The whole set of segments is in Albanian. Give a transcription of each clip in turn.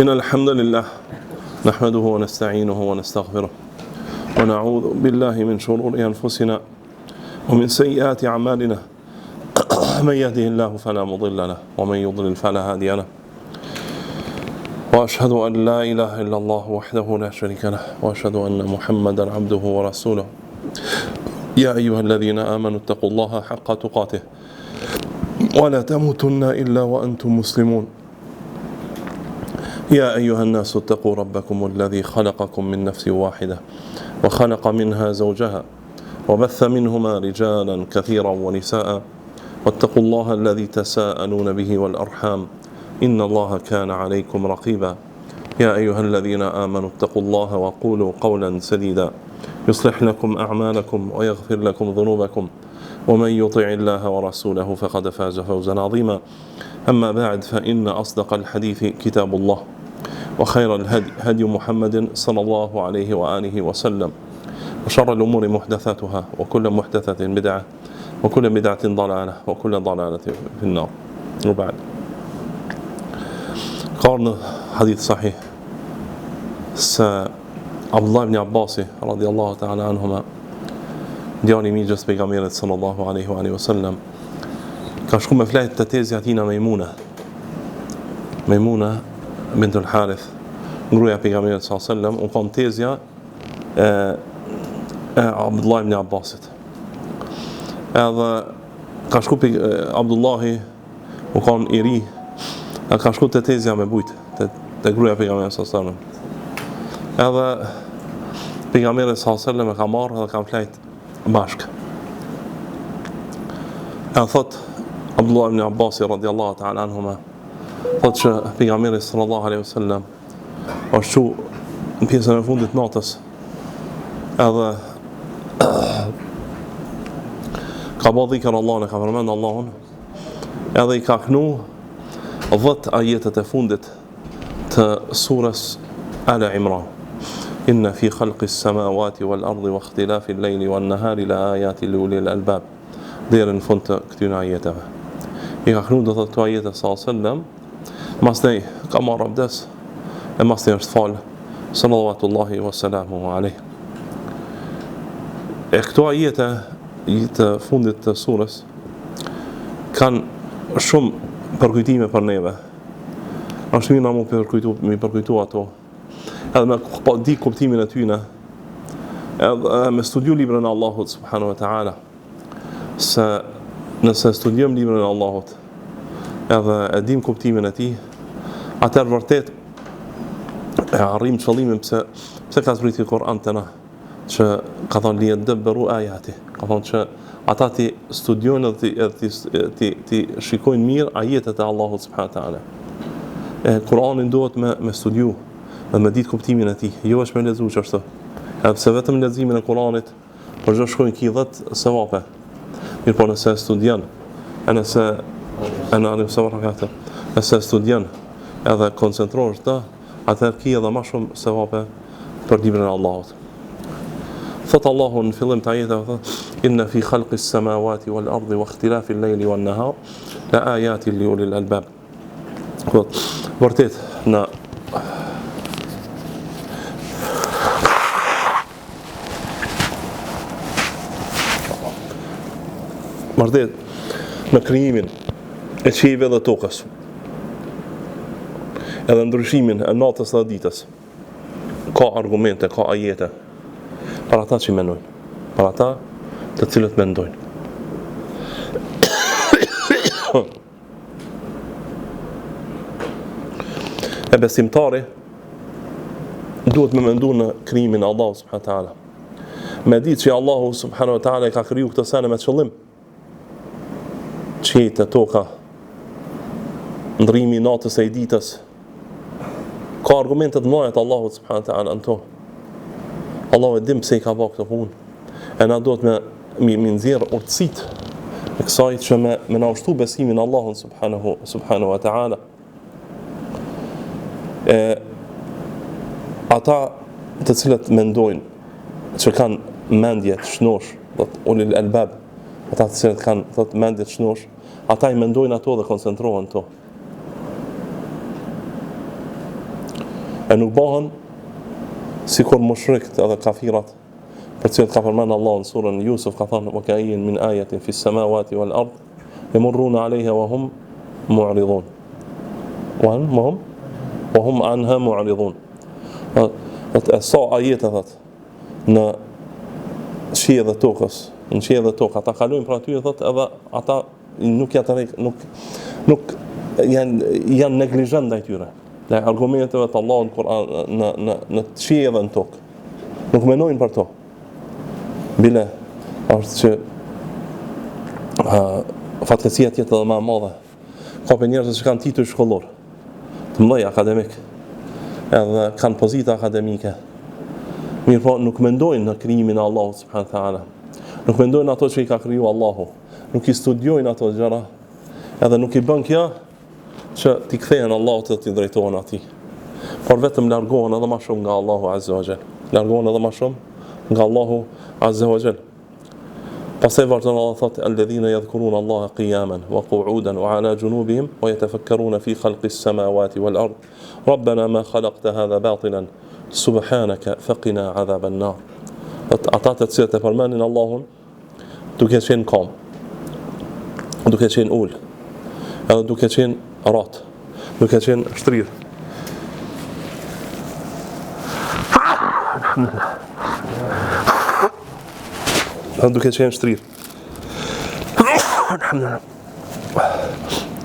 إن الحمد لله نحمده ونستعينه ونستغفره ونعوذ بالله من شرور أنفسنا ومن سيئات أعمالنا من يهده الله فلا مضل له ومن يضلل فلا هادي له وأشهد أن لا إله إلا الله وحده لا شريك له وأشهد أن محمدا عبده ورسوله يا أيها الذين آمنوا اتقوا الله حق تقاته ولا تموتن إلا وأنتم مسلمون يا أيها الناس اتقوا ربكم الذي خلقكم من نفس واحدة وخلق منها زوجها وبث منهما رجالا كثيرا ونساء واتقوا الله الذي تساءلون به والأرحام إن الله كان عليكم رقيبا يا أيها الذين آمنوا اتقوا الله وقولوا قولا سديدا يصلح لكم أعمالكم ويغفر لكم ذنوبكم ومن يطع الله ورسوله فقد فاز فوزا عظيما أما بعد فإن أصدق الحديث كتاب الله وخير الهدي هدي محمد صلى الله عليه وآله وسلم وشر الأمور محدثاتها وكل محدثة بدعة وكل بدعة ضلالة وكل ضلالة في النار وبعد قارن حديث صحيح عبد الله بن عباس رضي الله تعالى عنهما djali i mixhës pejgamberit sallallahu alaihi wa sallam ka shku me flet të tezja tina Maimuna bint al-Harith, gruaja e pejgamberit sallallahu alaihi wa sallam, u kon tezja Abdullah ibn Abbasit. Edhe ka shku Abdullahi u kon i ri, ka shku te tezja me bujt te gruaja e pejgamberit sallallahu alaihi wa sallam. Edhe pejgamberi sallallahu alaihi wa sallam e ka marrë dhe kanë flet bashk. E thot Abdullah ibn Abbas radiallahu ta'ala anhuma, thot që pejgamberi sallallahu alaihi wasallam është shu në pjesën e fundit natës, edhe ka bë dhikr Allahun, ka përmend Allahun, edhe i ka knu 10 ajetet e fundit të surës Al Imran. إن في خلق السماوات والأرض واختلاف الليل والنهار لآيات لأولي الألباب deri në fund të këtyre ajeteve. I ka knu do të këto ajete sallallahu masnej ka marrë abdes e masnej është falë sallallahu wa salamu alaihi. E këto ajete të fundit të surës kanë shumë përkujtime për neve. Është mirë na mu përkujtu ato. Edhe me di kuptimin e tyne, edhe me studiu librin e Allahut subhanahu wa ta'ala, se nëse studiojmë librin e Allahut edhe e dim kuptimin e tij, atëherë vërtet e arrim qëllimin pse ka zbriti Kur'an të na, që ka thonë liyadabbaru ayati, ka thonë që ata ti studiojnë dhe ti shikojnë mirë ajetet e Allahut subhanahu wa ta'ala. Kur'anin duhet me studiu dhe me ditë kuptimin e tij, jo është me lexuar çështë. Edhe pse vetëm leximin e Kuranit për çdo shkojnë ki 10 sevape. Mirë po nëse studion, nëse studion edhe koncentrohesh të, atëherë ki edhe më shumë sevape për librin e Allahut. Thot Allahu në fillim të ajeteve, thot inna fi khalqis samawati wal ardi wa ikhtilafil layli wan nahar la ayatin li ulil albab. Vërtet në në krijimin e qiejve dhe tokës, edhe ndryshimin e natës dhe ditës, ka argumente, ka ajete për ata që mendojnë, për ata të cilët mendojnë. E besimtari duhet me mendu në krijimin e Allahu subhanahu wa taala, me ditë që Allahu subhanahu wa taala ka kriju këtë sene me qëllim, qiejtë e toka, ndrimi natës e ditës, ka argumentet mëdha të Allahut subhanahu wa taala në to. Allahu e dim pse i ka bërë këtë punë. E na duhet me nxjerr urtësitë e kësaj që me na ushtu besimin Allahun subhanahu wa taala. Ata të cilët mendojnë që kanë mendje të shnosh, do të ulil albab, ata të cilët kanë mendje të shnosh, ata i mendojnë ato dhe koncentrohen to. E nuk bëhen sikur mushrikët edhe kafirat, për cilët ka përmend Allah në surën Yusuf, ka thënë: "Wa ka'ayyin min ayatin fis samawati wal ard yamurruna 'alayha wa hum mu'ridun." Wa hum anha mu'ridun. E sa ajete thot në qiell dhe tokës, në qiell dhe tokë, ata kalojnë për aty thot, edhe ata nuk nuk janë neglizhent ndaj tyre. Dhe argumenteve të Allahut në Kur'an në qiell dhe në tokë. Nuk mendojnë për to. Bile është që fatkeqësia tjetër edhe më e madhe. Ka për njerëz që kanë titull shkollor, të mëdhenj akademik, edhe kanë pozita akademike. Mirë po, nuk mendojnë në krijimin e Allahut subhanahu wa taala. Nuk mendojnë ato që i ka kriju Allahu. Nuk i studiojnë ato gjëra, edhe nuk i bën kjo që t'i kthehen Allahut dhe t'i drejtohen atij. Por vetëm largohen edhe më shumë nga Allahu azza wa jall. Largohen edhe më shumë nga Allahu azza wa jall. Pastaj vazhdon Allah thotë: "Alladhina yadhkuruna Allaha qiyaman wa qu'udan wa 'ala junubihim wa yatafakkaruna fi khalqis samawati wal ard. Rabbana ma khalaqta hadha batilan subhanaka faqina 'adhaban nar." Ata të cilët e përmendin Allahun duke qenë kom, duke qenë ul, edhe duke qenë rat, duke qenë shtrirë. Duke qenë shtrirë.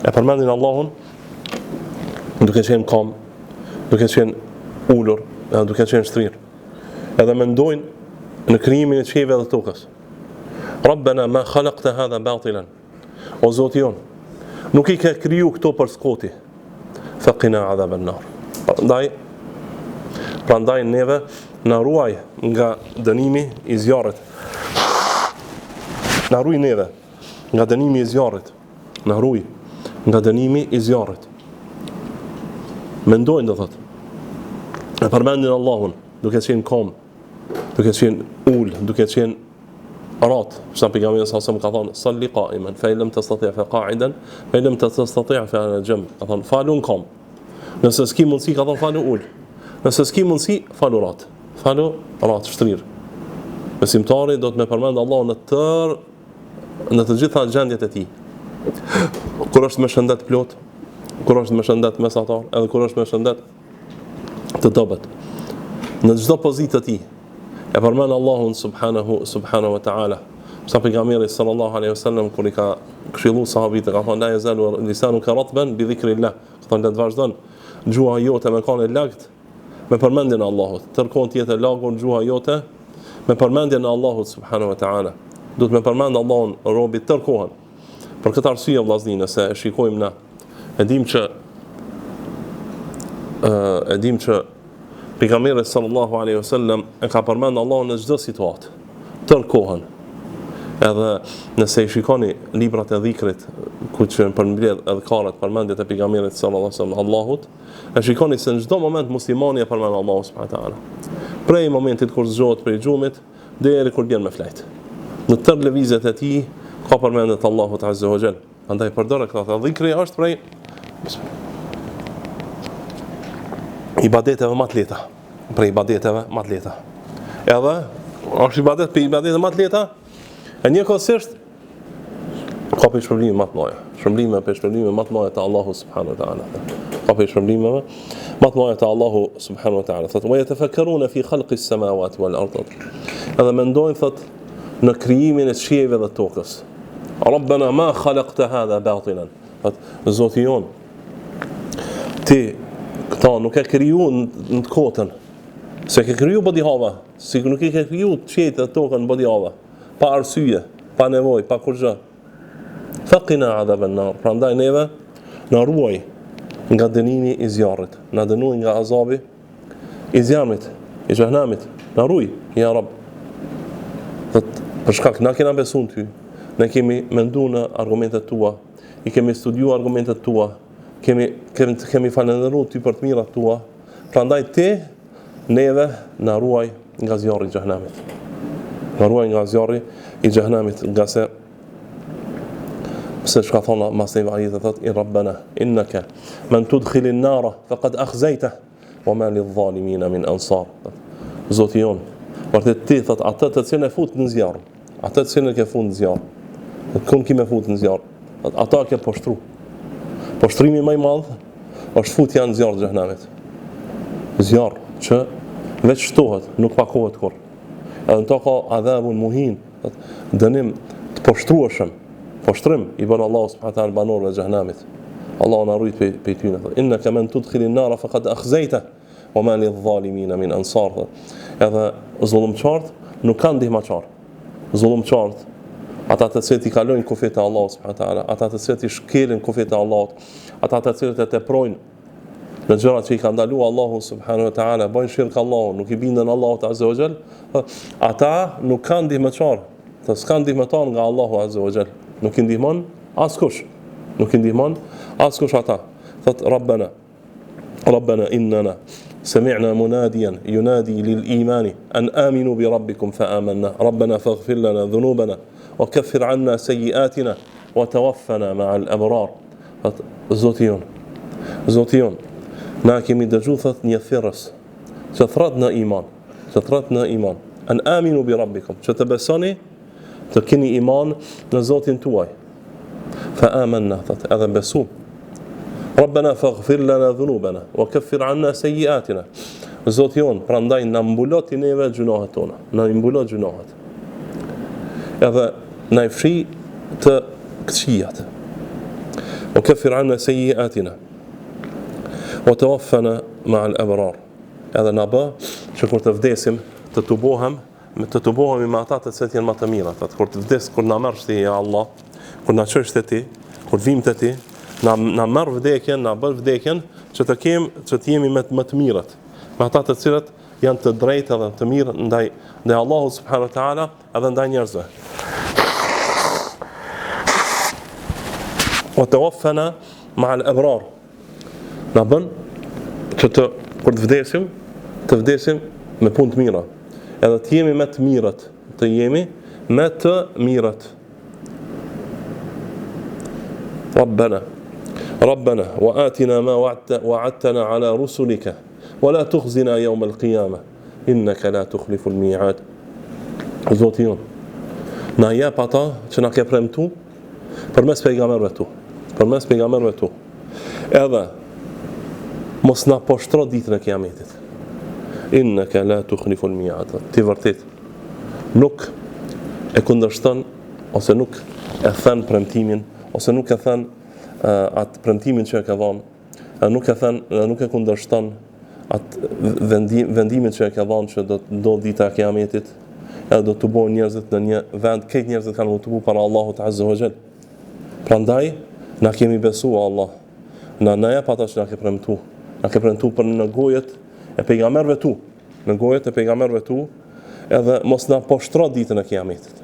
E përmendin Allahun duke qenë kom, duke qenë ulur, duke qenë shtrirë. Edhe mendojnë në krijimin e qiellit dhe tokës. Rabbana ma khalaqta hadha batilan. O Zoti jon, nuk i ke kriju këto për skoti. Faqina 'adhaban nar. Prandaj neve na ruaj nga dënimi i zjarrit. Na ruaj neve nga dënimi i zjarrit. Na ruaj nga dënimi i zjarrit. Mendojnë do thot. E përmendin Allahun duke qenë kom, duke qenë ul, duke qenë rat. Sa pejgamberi sa ka thonë: "Salli qa'iman, fa in lam tastati' fa qa'idan, fa in lam tastati' fa 'ala jamb." Ka thonë falun kom. Nëse s'ki mundsi, ka thonë falu ul. Nëse s'ki mundsi, falu rat. Falu rat shtrir. Besimtari do të më përmend Allahun në të gjitha gjendjet e tij. Kur është me shëndet plot, kur është me shëndet mesatar, edhe kur është me shëndet të dobët. Në çdo pozitë të tij e përmend Allahun subhanahu wa taala. Sa pejgamberi sallallahu alaihi wasallam kur I ka këshilluar sahabët, ka thënë: "La yazalu lisanuka ratban bi dhikrillah." Ka thënë: "Le të vazhdon gjuha jote me kanë lagt me përmendjen e Allahut. Tërkohën të jetë lagur gjuha jote me përmendjen e Allahut subhanahu wa taala." Do të me përmend Allahun robi tërkohën. Për këtë arsye vllazninë, nëse e shikojmë na, e dim që pejgamberi sallallahu alaihi wasallam e ka përmend Allahun në çdo situatë, tërkohën. Edhe nëse I shikoni librat e dhikrit, ku që përmbledh adhkaret përmendjet e pejgamberit sallallahu alaihi wasallam Allahut, e shikoni se në çdo moment muslimani e përmend Allahun subhanahu wa taala. Prej momentit kur zgjohet prej xhumit deri kur bjen me flajt. Në tërë lëvizjet e tij ka përmendet Allahut azza wa jall. Prandaj përdor këtë dhikri është prej ibadeteve më të lehta, prej ibadeteve më të lehta. Edhe është ibadet për ibadete më të lehta, e njëkohësisht ka për shpërblime më të mëdha. Shpërblime më të mëdha te Allahu subhanahu wa taala. Ka për shpërblime më të mëdha te Allahu subhanahu wa taala. Thotë: "Wa yatafakkaruna fi khalqis samawati wal ard." Edhe mendojnë thotë në krijimin e qiellit dhe tokës. Rabbana ma khalaqta hadha batilan. Zoti jon, ti këta nuk e kriju në të kotën, se ke kriju bodi hava, si nuk e ke kriju qiellit dhe tokën në bodi hava, pa arsye, pa nevojë, pa kurrë. Faqina 'adhaban nar. Prandaj neve na ruaj nga dënimi I zjarrit, na dënuaj nga azabi I zjarmit, I xhehenamit. Na ruaj, ja Rabb. Për shkak na kena besuar ty, ne kemi menduar në argumentet tua, I kemi studiuar argumentet tua, kemi falendëruar ty për të mirat tua. Prandaj ti neve na ruaj nga zjarri I xhehenamit. Na ruaj nga zjarri I xhehenamit, nga se shka thona mas neve ajetet thot: "I Rabbana innaka man tudkhilin nara faqad akhzaytah wa ma lidh-dhalimina min ansar. Zoti jon, vërtet ti thot atë të cilën e fut në zjarr, atë të cilën e ke fut në zjarr, kun ki me fut në zjarr, ata ke poshtru. Poshtrimi më i madh është futja në zjarr të xhenemit. Zjarr që veç shtohet, nuk pakohet kur. Edhe në to ka adhabun muhin, dënim të poshtrueshëm. Poshtrim i bën Allahu subhanahu wa taala banorëve të xhenemit. Allahu na rrit pe tyne. Innaka man tudkhilin nar faqad akhzayta wa ma lidh-dhalimina min ansar. Edhe zullumçart nuk kanë ndihmaçar. Zullumçart, ata të cilët i kalojnë kufit e Allahut subhanahu wa taala, ata të cilët i shkelin kufit e Allahut, ata të cilët e teprojnë në gjërat që i ka ndaluar Allahu subhanahu wa taala, bojnë shirk Allahut, nuk i bindën Allahut azza wa jall, ata nuk kanë ndihmaçar, s'kan ndihmëtar nga Allahu azza wa jall. Nuk i ndihmon askush. Nuk i ndihmon askush ata. Thot Rabbana innana سمعنا مناديا ينادي للإيمان أن آمنوا بربكم فآمنا ربنا فاغفر لنا ذنوبنا وكفر عنا سيئاتنا وتوفنا مع الأبرار. Zotion, na kemi dëgju thot një thirrës që thratna iman, an aminu bi rabbikum, që të besoni, të keni iman në Zotin tuaj. Fa amanna, thot edhe besu. Rabbana faghfir lana dhunubana wa kaffir anna sayyi'atina. Zoti jon, prandaj na mbulot i neve gjunohet tona, na mbulot gjunohet. Edhe na i fshi të këqijat. Wa kaffir anna sayyi'atina. Wa tawaffana ma'a al-abrar. Edhe na bë që kur të vdesim, të tubohemi me ata të cilët janë më të mirë. Kur të vdes, kur na marrësh ti ja Allah, kur na çesh te ti, kur vim te ti, na marr vdekjen, na bën vdekjen që të jemi me të mirët, me ata të cilët janë të drejtë dhe të mirë ndaj Allahut subhanahu wa taala edhe ndaj njerëzve. Wa tawaffana ma'a al-abrar. Na bën që kur të vdesim me punë të mira, edhe të jemi me të mirët, të jemi me të mirët. ربنا وآتنا ما وعدتنا على رسلك ولا تخزنا يوم القيامة إنك لا تخلف الميعاد. Zoti jon, na jep ata që na ke premtu përmes pejgamberëve tu. Edhe mos na poshtro ditën e kiametit. Innaka la tukhlifu al-mi'ad. Ti vërtet nuk e kundërshton ose nuk e thën premtimin ose nuk e thën atë premtimin që e ka dhënë, nuk e kundërshton atë vendimin që e ka dhënë që do të ndodhë dita e kiametit, edhe do të bëhen njerëzit në një vend, këtë njerëzit kanë të bëu para Allahut azza wa jall. Prandaj na kemi besuar Allah. Na jep ata që na ke premtu. Na ke premtu për në gojet e pejgamberëve tu, edhe mos na poshtro ditën e kiametit.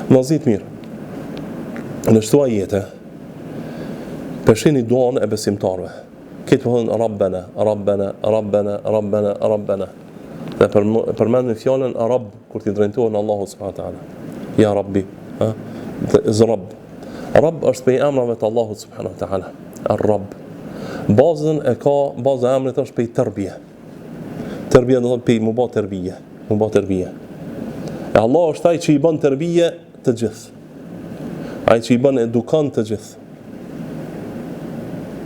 Vëllezër mirë. Në çdo ajete përshini duan e besimtarve. Këtë përhën Rabbana. Dhe përmendin fjallën Rabb, kur t'i drejtohen Allahu subhanahu wa ta'ala. Ja Rabbi. Zrabb. Rabb është pej emrave të Allahu subhanahu wa ta'ala. Rabb. Baza e emrit është pej tërbije. Tërbije do të pej mu ba tërbije. E Allah është ai që i bën tërbije të gjithë. Ai që i bën edukant të gjithë.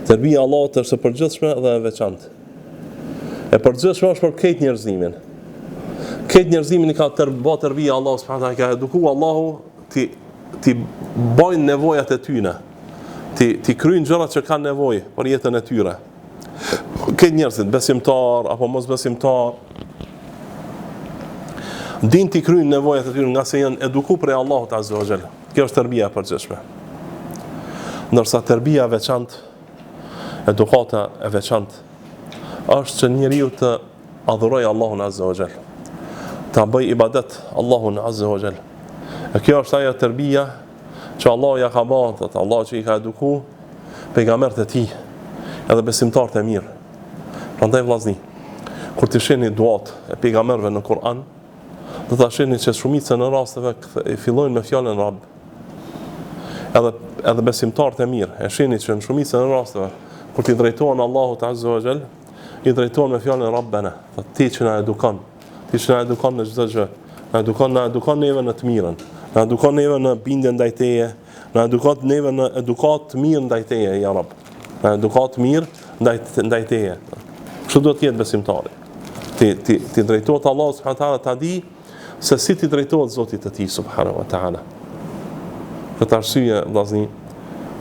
Tërbija Allahut është e përgjithshme dhe e veçantë. E përgjithshme është për këtë njerëzimin. Këtë njerëzimin i ka tërbija Allahu subhanahu wa taala, ka edukuar Allahu ti bojnë nevojat e tyre. Ti kryejnë gjërat që kanë nevojë për jetën e tyre. Këtë njerëzit, besimtar apo mos besimtar, din ti kryejnë nevojat e tyre nga se janë edukuar prej Allahut azza wa jall. Kjo është tërbija e përgjithshme. Ndërsa tërbija e veçantë, edukata e veçantë, është që njeriu të adhurojë Allahun azza wa jall, ta bëj ibadet Allahun azza wa jall. E kjo është ajo tërbija që Allah ja ka bërë, Allah që i ka edukuar pejgamberët e tij, edhe besimtarët e mirë. Prandaj vllazni, kur të shihni duat e pejgamberëve në Kur'an, do ta shihni që shumica në rasteve fillojnë me fjalën Rabb. Edhe besimtarët e mirë, e shihni që në shumicën e rasteve kur t'i drejtohen Allahut azza wa jall, i drejtohen me fjalën Rabbana, ti që na edukon, ti që na edukon në çdo gjë, na edukon neve në të mirën, na edukon neve në bindje ndaj teje, na edukon neve në edukat të mirë ndaj teje, ja Rabb. Na edukat të mirë ndaj teje. Kështu do të jetë besimtari. Ti drejtohet Allahu subhanahu wa taala, ta di se si ti drejtohet Zotit të tij subhanahu wa taala. Këtë arsye, vllazni,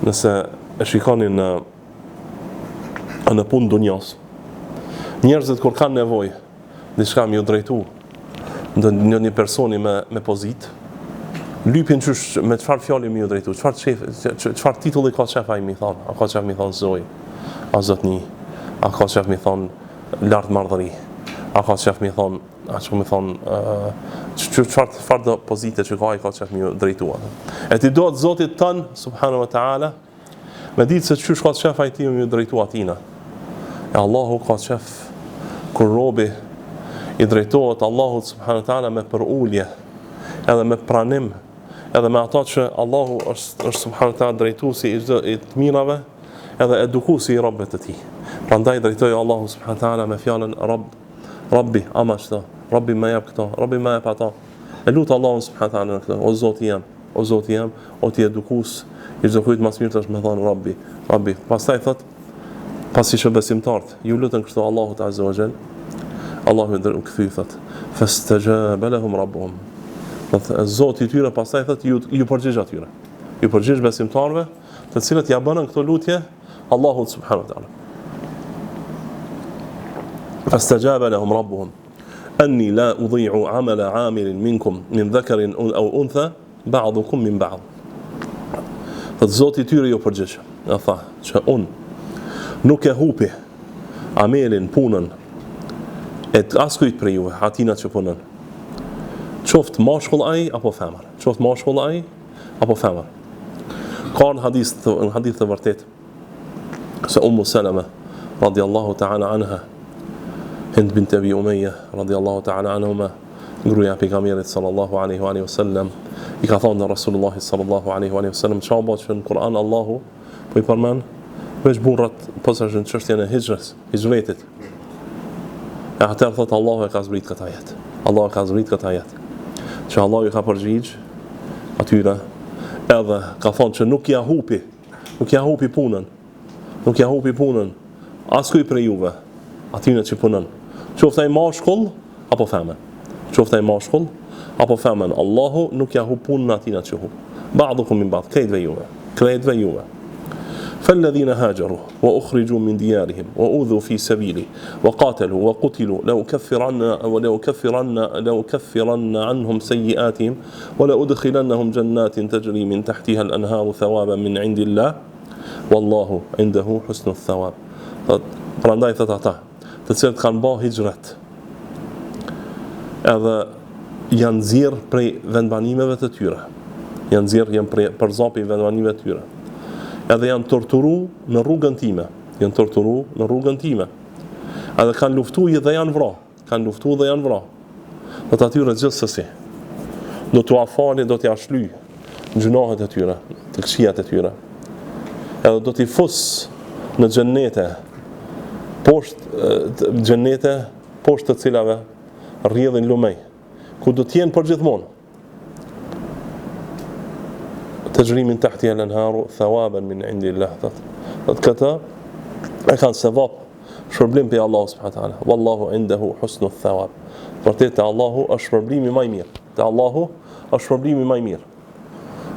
nëse e shikoni në punë dunjas, njerëzit kur kanë nevojë diçka më ju drejtu një personi me pozitë, lypin qysh me çfarë fjali më ju drejtu, çfarë titulli ka shef ai më thon, a ka shef më thon zoj, a zotni, a ka shef më thon lart marrëdhëri, a ka shef më thon, a çu më thon çfarë do pozite që ka shef më ju drejtu. E ti do të Zotit ton subhanahu wa taala, me ditë se çysh ka shef ai ti më ju drejtu atina. E Allahu ka shef kur robi i drejtohet Allahut subhanahu wa taala me përulje, edhe me pranim, edhe me ata që Allahu është subhanahu wa taala drejtuesi i të mirave, edhe edukuesi i robëve të tij. Prandaj drejtoi Allahu subhanahu wa taala me fjalën Rabbi, ama çto, Rabbi më jap këto, Rabbi më jap ato. E lut Allahun subhanahu wa taala këto, o Zoti jam, o ti edukues, i çdo kujt më së miri është më thon Rabbi. Pastaj thot, pasi që besimtarët ju lutën kështu Allahut azza wa jall, Allahu u kthy thot, fastajaba lahum rabbuhum. Zoti i tyre pastaj thot ju përgjigj atyre. Ju përgjigj besimtarëve, të cilët ja bënën këto lutje Allahut subhanahu wa taala. Fastajaba lahum rabbuhum anni la udhi'u 'amala 'amilin minkum min dhakarin aw untha ba'dukum min ba'd. Thot Zoti i tyre ju përgjigj. Ja tha që nuk e hupi amelin, punën e askujt për juve, atina që punën. Qoftë mashkull ai apo femër. Qoftë mashkull ai apo femër. Ka në hadith të vërtet se Ummu Salama radiallahu ta'ala anha, Hind bint Abi Umayya radiallahu ta'ala anhuma, gruaja e pejgamberit sallallahu alaihi wa sallam, i ka thonë Rasulullah sallallahu alaihi wa sallam, çfarë bëhet që në Kur'an Allahu po i përmend veç burrat, posa në çështjen e hijretit. E atëherë thot Allahu e ka zbrit këtë ajet. Allahu ka zbrit këtë ajet. Që Allahu i ka përgjigj atyre, edhe ka thonë që nuk ja hupi punën askuj për juve, atyre që punën. Qoftë ai mashkull apo femën. Allahu nuk ja hup punën atyre që hup. Ba'dukum min ba'd, krejtve juve. فالذين هاجروا وأخرجوا من ديارهم وأوذوا في سبيلي وقاتلوا وقتلوا لأكفرن عنهم سيئاتهم ولأدخلنهم جنات تجري من تحتها الأنهار ثوابا من عند الله والله عنده حسن الثواب. Prandaj thot ata, të cilët kanë bërë hijret, edhe janë nxjerr prej vendbanimeve të tyre, janë përzapi vendbanimeve të tyre, edhe janë torturu në rrugën time, edhe kanë luftu dhe janë vra, do të atyre gjithsesi, do t'u afali, do t'i ashly gjunahet e tyre, të këqijat e tyre, edhe do t'i fus në xhennete, poshtë të cilave rrjedhin lumej, ku do t'jenë për gjithmonë. تجري من تحتها الأنهار ثوابا من عند الله. Këta e kanë sevap, shpërblim për Allahu subhanahu wa taala. Wallahu indahu husnu thawab. Vërtet te Allahu është shpërblimi më i mirë. E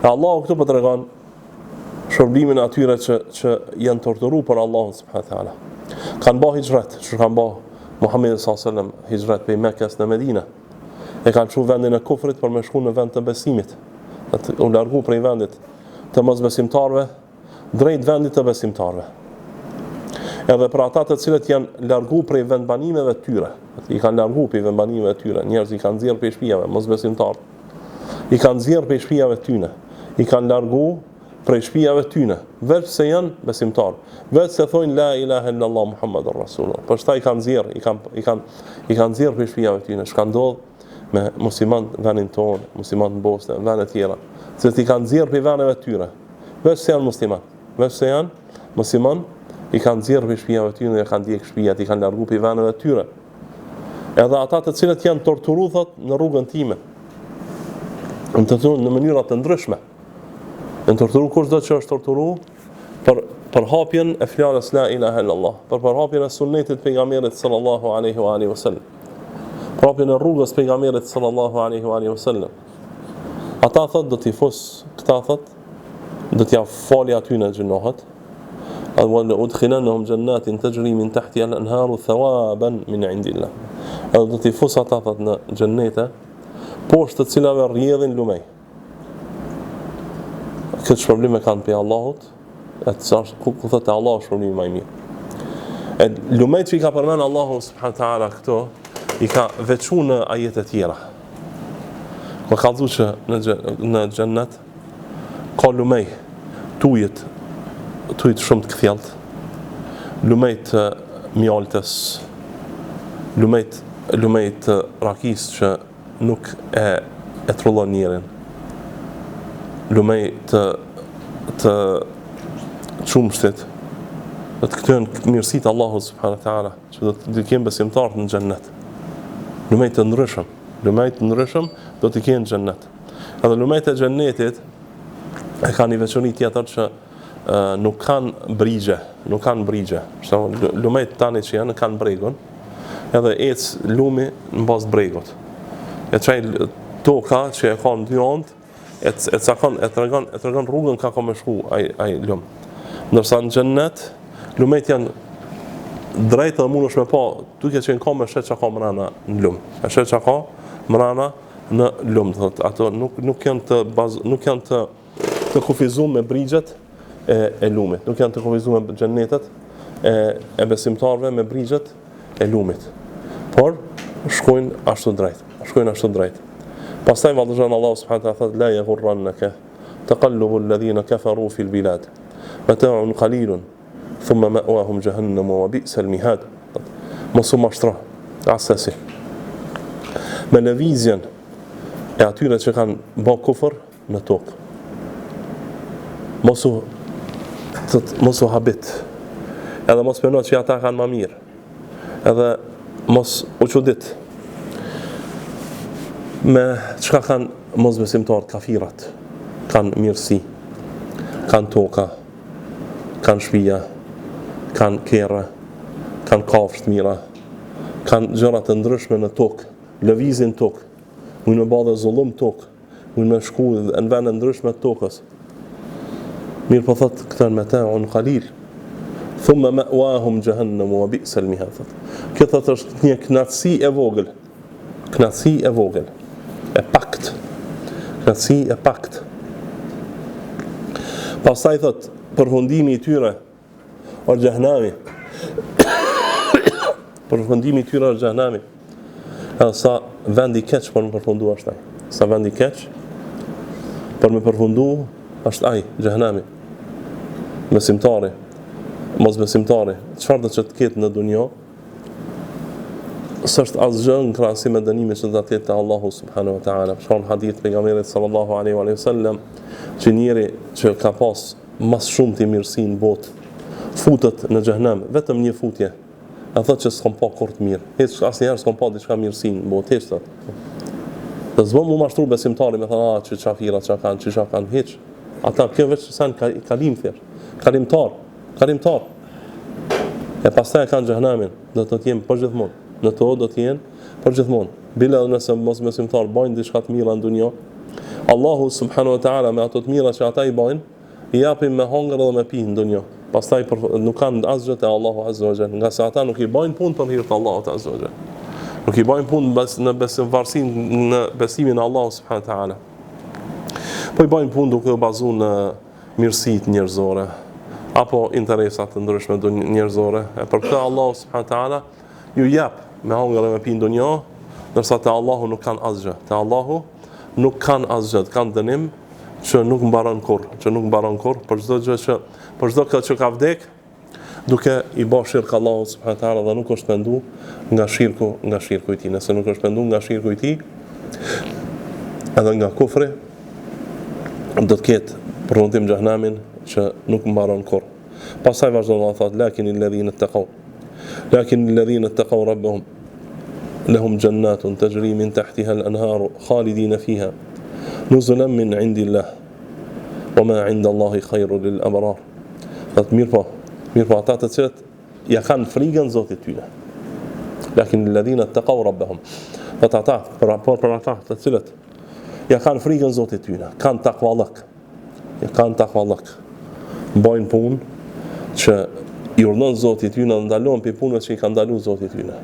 Allahu këtu po tregon shpërblimin e atyre që janë torturuar për Allahun subhanahu wa taala. Kanë bërë hijret, që kanë bërë Muhamedi sallallahu alaihi wasallam hijret prej Mekës në Medinë. E kanë çuar vendin e kufrit për me shku në vend të besimit. U largu prej vendit të mosbesimtarëve drejt vendit të besimtarëve. Edhe për ata të cilët janë largu prej vendbanimeve të tyre, i kanë largu prej vendbanimeve të tyre, njerëz i kanë nxjerr prej shtëpive mosbesimtar, i kanë nxjerr prej shtëpive të tyre, i kanë largu prej shtëpive të tyre, veç se janë besimtar, veç se thonë la ilaha illallah Muhammadur Rasulullah. Por shta i kanë nxjerr, i kanë nxjerr prej shtëpive të tyre, çka ndodh me musliman vendin tonë, musliman në Bosnë, vende tjera, se ti kanë nxjerr prej vendeve të tyre, veç se janë musliman, i kanë nxjerrë për shtëpive tyre dhe kanë ndjek shtëpiat, i kanë largu për vendeve të tyre. Edhe ata të cilët janë torturuar thot në rrugën time, në mënyra të ndryshme. Në torturu kushdo që është torturu për hapjen e fjalës la ilaha illallah, për hapjen e sunnetit pejgamberit sallallahu alaihi wa alihi wasallam, për hapjen e rrugës pejgamberit sallallahu alaihi wa alihi wasallam. Ata thot do t'i fus, këta thot do t'ja fali aty në gjinohet. Wala udkhilannahum jannatin tajri min tahtiha al-anharu thawaban min indillah. Edhe do t'i fus ata thot në xhennete, poshtë të cilave rrjedhin lumej. Këtë shpërblim e kanë për Allahut, ku thotë Allah është shpërblimi më i mirë. Lumejt që i ka përmenë Allahu subhanahu wa taala këto, i ka veçuar në ajete tjera. Ka kallëzu që në xhennet ka lumej, tujt shumë të kthjellët, lumejt mjaltës, lumejt rakis që nuk e trullon njerin, lumej të qumshtit, dhe të këtyën mirësit Allahu subhanahu wa taala, që do të kenë besimtarët në xhennet. Lumej të ndryshëm do të kenë në xhennet. Edhe lumejt e xhennetit e kanë një veçori tjetër që nuk kanë brigje. Lumejt tani që janë kanë bregun, edhe ecë lumi në bazë bregut. E çaj toka që e ka në dy anë, e tregon rrugën ka me shku ai lum. Ndërsa në xhennet lumejt janë drejt dhe mundesh me pa duke që ka me shet që ka mrena në lum. E shet që ka mrena në lum, thot. Ato nuk janë të kufizuar me brigjet e lumit. Nuk janë të kufizuar me xhennetet e besimtarëve me brigjet e lumit. Por shkojnë ashtu drejt. Pastaj vallëzon Allahu subhanahu wa taala thot la yaghurrannaka taqallubu alladhina kafaru fil bilad mata'un qalilun thumma ma'wahum jahannam wa bi'sal mihad. Mos u mashtra asesi me lëvizjen e atyre që kanë bë kufër në tokë. Mos u habit. Edhe mos mendoj që ata kanë më mirë. Edhe mos u çudit me çka kanë mosbesimtarët kafirat. Kanë mirësi, kanë toka, kanë shtëpia, kanë kerre, kanë kafshë të mira, kanë gjëra të ndryshme në tokë, lëvizin tokë, mund me bëdhe zullum tokë, mund me shku në vende ndryshme të tokës. Mirë po thot këta në mata'un qalil, thumma ma'wahum jahannam wa bi'sal mihad. Kjo thot është një knatësi e vogël, knatësi e pakt. Pastaj thot përfundimi i tyre është xhehenami. Përfundimi i tyre është xhehenami. Edhe sa vendi keq për më përfundu është ai. Sa vendi keq për më përfundu është ai, xhehenami. Besimtari, mos besimtari, çfarë do të ketë në dunjë, s'është asgjë në krahasim me dënimin që do ta ketë Allahu subhanahu wa taala. Shkon hadith pejgamberit sallallahu alaihi wa sallam, që njeri që ka pas mas shumë të mirësi në botë, futet në xhehenam, vetëm një futje. A thotë që s'kam pa kurrë të mirë. Asnjëherë s'kam pa diçka mirësi në botë, hiç thot. Do zbon mu mashtru besimtari me thënë që çafira çka kanë hiç. Ata kjo vetë sa kalim thjesht. Kalimtar. E pastaj kanë xhehenamin, do të jenë përgjithmonë. Në to do të jenë përgjithmonë. Bila nëse mos besimtar bajnë diçka të mira në dunjë, Allahu subhanahu wa taala me ato të mira që ata i bajnë, i japin me hongër dhe me pi në dunjë. Pastaj nuk kanë asgjë te Allahu azza wa jalla, nga se ata nuk i bajnë punë për hir të Allahut azza wa jalla. Nuk i bajnë punë në besimvarsinë në besimin në Allahu subhanahu wa taala. Po i bajnë punë duke u bazuar në mirësitë njerëzore apo interesat të ndryshme njerëzore. E për këtë Allahu subhanahu wa taala ju jap me hongër dhe me pi në dunjë, ndërsa te Allahu nuk kanë asgjë. Te Allahu nuk kanë asgjë, kanë dënim që nuk mbaron kurrë, për çdo këtë që ka vdek, duke i bërë shirk Allahu subhanahu wa taala dhe nuk është pendu nga shirku i tij. Nëse nuk është pendu nga shirku i tij, edhe nga kufri, do të ketë përfundim xhehenamin që nuk mbaron kurrë. Pastaj vazhdon dhe thot lakin alladhina ittaqaw rabbahum lahum jannatun tajri min tahtiha al-anharu khalidina fiha nuzulan min indillah wama inda Allahi khairun lil abrar. Thot mirë po ata të cilët ja kanë frikën Zotit tyre. Lakin alladhina ittaqaw rabbahum. Thot ata për ata të cilët ja kanë frikën Zotit tyre, kanë takvallëk. Bojnë punë që i urdhon Zoti tyre dhe ndalojnë për punëve që i ka ndaluar Zoti tyre.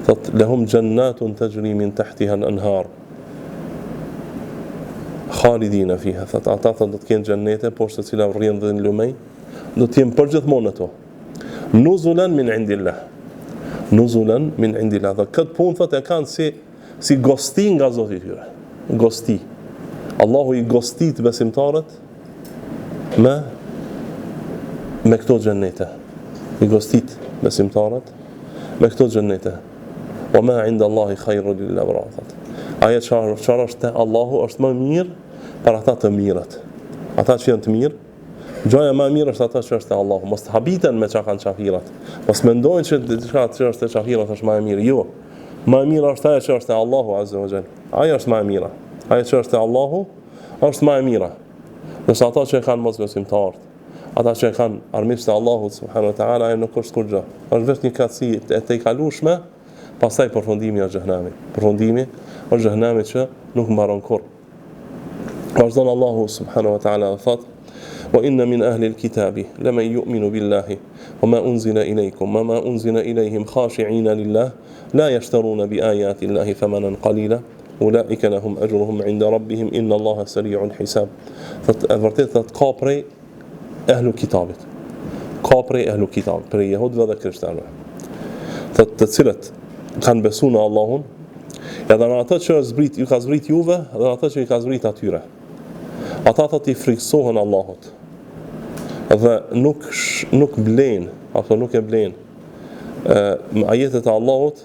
Thot lahum jannatun tajri min tahtiha al-anhar khalidina fiha. Thot ata do të kenë xhenete poshtë të cilat rrjen dhe në lumej, do të jenë përgjithmonë ato. Nuzulan min indillah. Dhe këtë punë thot e kanë si gosti nga Zoti tyre. Gosti. Allahu i gostit besimtarët me këto xhenete. I gostit besimtarët me këto xhenete. Wa ma inda Allahi khairun lil abrar. Ajo çfarë është te Allahu është më mirë për ata të mirët. Ata që janë të mirë, gjoja më e mirë është ata që është te Allahu. Mos të habiten me çka kanë qafirat. Mos mendojnë që diçka që është te qafirat është më e mirë. Jo. Më e mirë është ajo që është te Allahu azza wa jall. Ajo është më e mirë. Ajo që është te Allahu është më e mirë. Nëse ata që kanë mosbesimtarë, ata që kanë armiqtë e Allahut subhanahu wa taala, ajo nuk është kurrë. Është vetëm një katësi e tejkalueshme, pastaj përfundimi është xhenami. Përfundimi është xhenami që nuk mbaron kurrë. Vazhdon Allahu subhanahu wa taala dhe thot: "Wa inna min ahli al-kitabi laman yu'minu billahi wama unzila ilaykum wama unzila ilayhim khashi'ina lillah la yashtaruna bi ayati Allahi thamanan qalila ulaika lahum ajruhum 'inda rabbihim inna Allaha sari'ul hisab." Thot e vërtet thot ka prej ehlu kitabit. Prej jehudëve dhe krishterëve. Thot të cilët kanë besuar në Allahun, edhe në atë që ju ka zbrit juve dhe në atë që i ka zbrit atyre. Ata thot i friksohen Allahut dhe nuk blen, apo nuk e blen ajetet e Allahut,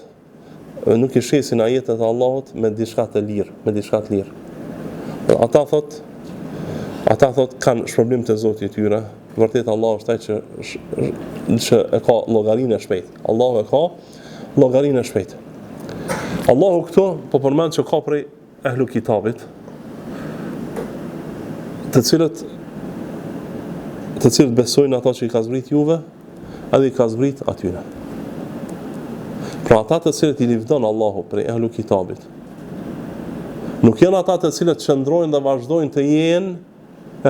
nuk i shesin ajetet e Allahut me diçka të lirë, Ata thot kanë shpërblim të Zotit tyre. Vërtet Allah është ai që e ka llogarinë e shpejtë. Allahu e ka llogarinë e shpejtë. Allahu këtu po përmend që ka prej ehlu kitabit, të cilët besojnë ato që i ka zbrit juve, edhe i ka zbrit atyre. Pra ata të cilët i livdon Allahu prej ehlu kitabit, nuk janë ata të cilët qëndrojnë dhe vazhdojnë të jenë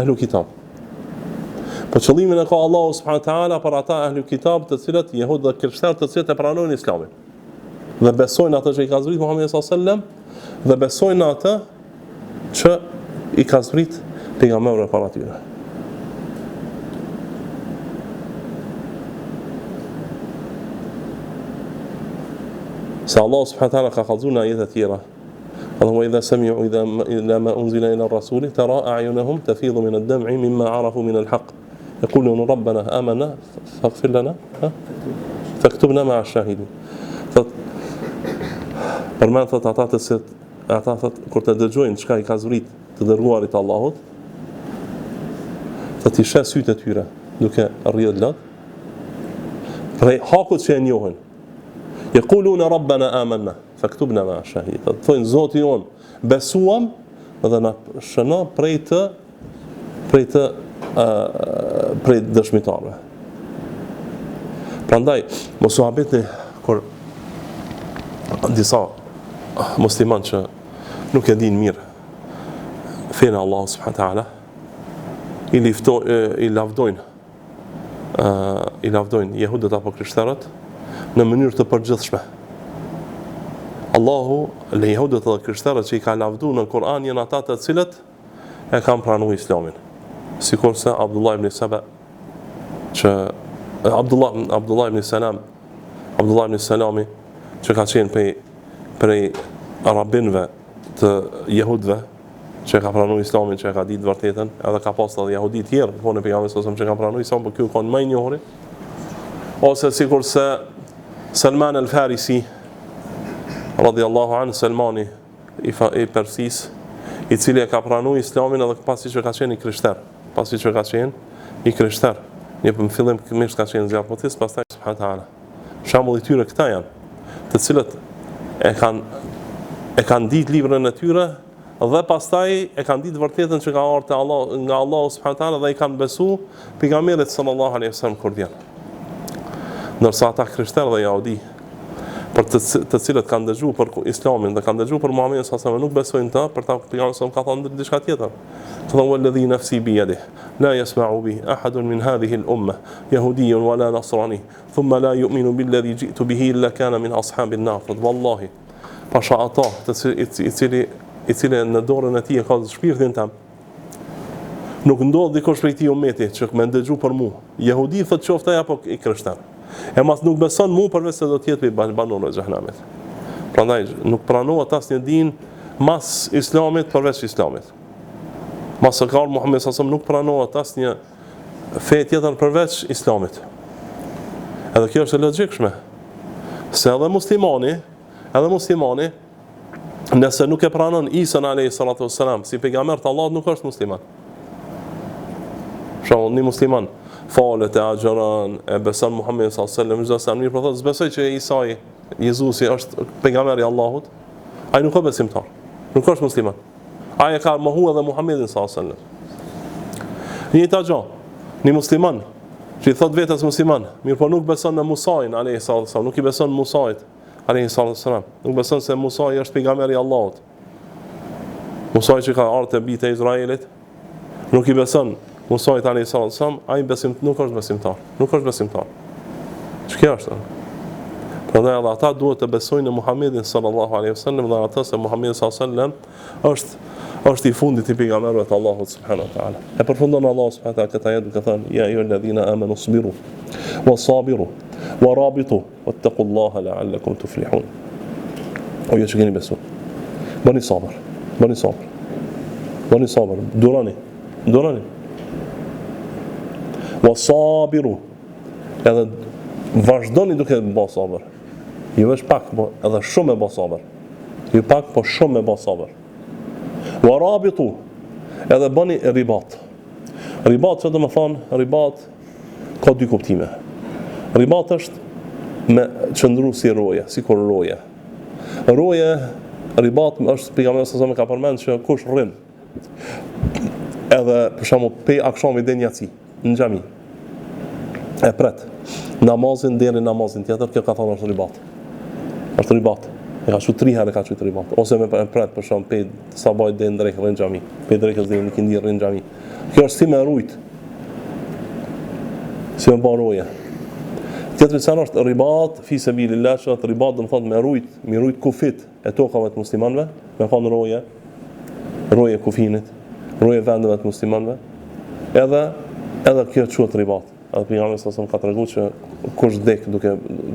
ehlu kitab. Po qëllimin e ka Allahu subhanahu wa taala për ata ehlu kitab të cilët jehud dhe krishterë të cilët e pranojnë Islamin dhe besojnë atë që i ka zbrit Muhamedi sallallahu alaihi wasallam dhe besojnë atë që i ka zbrit pejgamberët para tyre. Se Allah subhanahu wa taala ka kallzuar në ajete të tjera. Allahu idha sami'u ila ma unzila ila ar-rasuli tara a'yunahum tafidu min ad-dam'i mimma 'arafu min al-haqq. Yaquluna rabbana amanna faghfir lana faktubna ma'a ash-shahidin. Përmend thot ata thot kur të dëgjojnë çka i ka zbrit të dërguarit Allahut, thot i shes sytë e tyre duke rrjedhur lot. Prej hakut që e njohin. Yaquluna rabbana amanna faktubna ma'a ash-shahidin. Thonë Zoti jon, besuam dhe na shëno prej dëshmitarëve. Prandaj mos u habitni kur disa musliman që nuk e din mirë fenë Allah subhanahu wa taala i lavdojnë jehudët apo krishterët në mënyrë të përgjithshme. Allahu le jehudët dhe krishterët që i ka lavdu në Kur'an janë ata të cilët e kanë pranuar Islamin. Sikurse Abdullah ibn Saba që Abdullah ibn Salami që ka qenë prej arabinëve të jehudëve që ka pranuar Islamin, që ka ditë vërtetën, edhe ka pas edhe jehudi të tjerë, po në pejgamberin sallallahu alajhi wasallam që ka pranuar Islamin, por ky ka më i njohur. Ose sikurse Salman al-Farisi radhiyallahu anhu, Salmani i Persis, i cili e ka pranuar Islamin edhe pasi që ka qenë krishter, pasi që ka qenë i krishter. Një për më fillim këmisht ka qenë zjarëpotis, pastaj subhanahu taala. Shembull i tyre këta janë, të cilët e kanë ditë librin e tyre dhe pastaj e kanë ditë vërtetën që ka ardhur nga Allahu subhanahu taala dhe i kanë besu pejgamberit sallallahu alaihi wasallam kur vjen. Ndërsa ata krishterë dhe jahudi, për të cilët kanë dëgjuar për Islamin dhe kanë dëgjuar për Muhamedit sallallahu alaihi wasallam, nuk besojnë ta, për ta pejgamberi ka thënë diçka tjetër. Ka thënë walladhi nafsi bi yadihi la yasma'u bi ahadun min hadhihi al-umma yahudiyyun wala nasrani thumma la yu'minu billadhi ji'tu bihi illa kana min ashabin nar. Wallahi, pasha ata i cili në dorën e tij ka shpirtin tam, nuk ndodh dikush prej këtij ummeti që më dëgjoj për mua. Jehudi thotë qoftë apo i krishter. E mas nuk beson mu përveç se do të jetë për banorëve të xhehenamit. Prandaj nuk pranohet asnjë din mas islamit përveç islamit. Mas së ka Muhamedi sallallahu alaihi wasallam nuk pranohet asnjë fe tjetër përveç islamit. Edhe kjo është e logjikshme. Se edhe muslimani nëse nuk e pranon Isa alayhi salatu wassalam si pejgamber të Allahut, nuk është musliman. Shau një musliman falet e agjeron, e beson Muhamedit sallallahu alaihi wasallam, çdo sa mirë, por thotë besoj që Isa Jezusi është pejgamberi i Allahut, ai nuk ka besimtar. Nuk është musliman. Ai e ka mohuar edhe Muhamedit sallallahu alaihi wasallam. Njëta gjë, një musliman që i thot vetes musliman, mirë po nuk beson në Musain alayhi sallam, nuk i beson Musait alayhi sallam, nuk beson se Musa është pejgamberi i Allahut. Musa që ka ardhur te bijtë e Izraelit, nuk i beson Musait alayhi sallam, ai nuk është besimtar. Nuk është besimtar. Ç'kjo është? Prandaj edhe ata duhet të besojnë në Muhamedit sallallahu alaihi wasallam dhe ata se Muhamedi sallallahu alaihi wasallam është i fundit i pejgamberëve të Allahut subhanahu wa taala. E përfundon Allahu subhanahu wa taala këtë ajet duke thënë: "Ya ayyuhalladhina amanu isbiru wasabiru warabitu wattaqullaha la'allakum tuflihun." O ju që keni besuar, bëni sabër. Bëni sabër, durani. Wasabiru, edhe vazhdoni duke bë sabër. Jo është pak, po edhe shumë e bë sabër. Jo pak, po shumë e bë sabër. Warabitu, edhe bëni ribat. Ribat, që do të thonë, ribat ka dy kuptime. Ribat është me qëndru si roje, si kur roje. Roje, ribat është pejgamberi sallallahu alaihi wasallam ka përmend që kush rrin, edhe për shembull pe akşamit den jaci në xhami, e pret namazin deri namazin tjetër, kjo ka thënë është ribat. Është ribat. E ka thënë 3 herë ka thënë ribat. Ose me pret për shembull pe sabaj den drejt rrin xhami, pe drekës deri në kindi rrin xhami. Kjo është si me rujt. Si me baroje. Tjetëri sa është ribat fi sabilillah, që atë ribat do të thotë me rujt kufit e tokave të muslimanëve, me kanë roje kufinit, roje vendeve të muslimanëve. Edhe kjo quhet ribat. Edhe pejgamberi sa ka treguar që kush vdek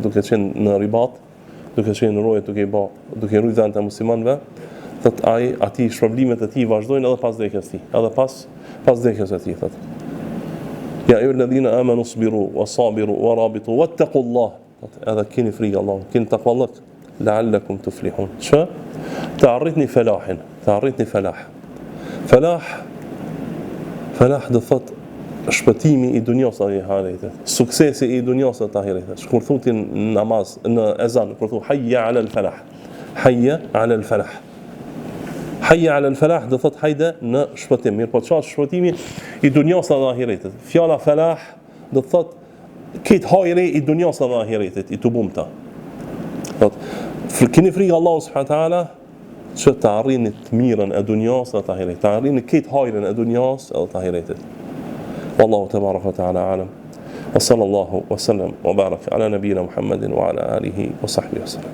duke qenë në ribat, duke qenë në roje duke rujt vendet e muslimanëve, thotë ai aty shpërblimet e tij vazhdojnë edhe pas vdekjes së tij, edhe pas vdekjes së tij thotë. Ja ayyuhalladhina amanu isbiru wasabiru warabitu wattaqullah. Edhe keni frikë Allahut, keni takvallëk la'allakum tuflihun. Që të arritni felahin, falah. Falah do thot shpëtimi i dunjos dhe i ahiretit, suksesi i dunjos dhe të ahiretit. Kur thutin namaz në ezan, kur thu hayya 'ala al-falah. Hayya 'ala al-falah. Hayya 'ala al-falah do thot hajde në shpëtim. Mirë, po çfarë shpëtimi i dunjos dhe ahiretit? Fjala falah do thot këtë hajri i dunjos dhe ahiretit, i tubumta. Thot keni frikë Allahu subhanahu wa taala që të arrini të mirën e dunjos dhe të ahiretit, të arrini këtë hajrin e dunjos dhe të ahiretit. Wallahu tabaraka wa ta'ala alam. Wa sallallahu wa sallam wa baraka ala nabiyina Muhammedin wa ala alihi wa sahbihi wa sallam.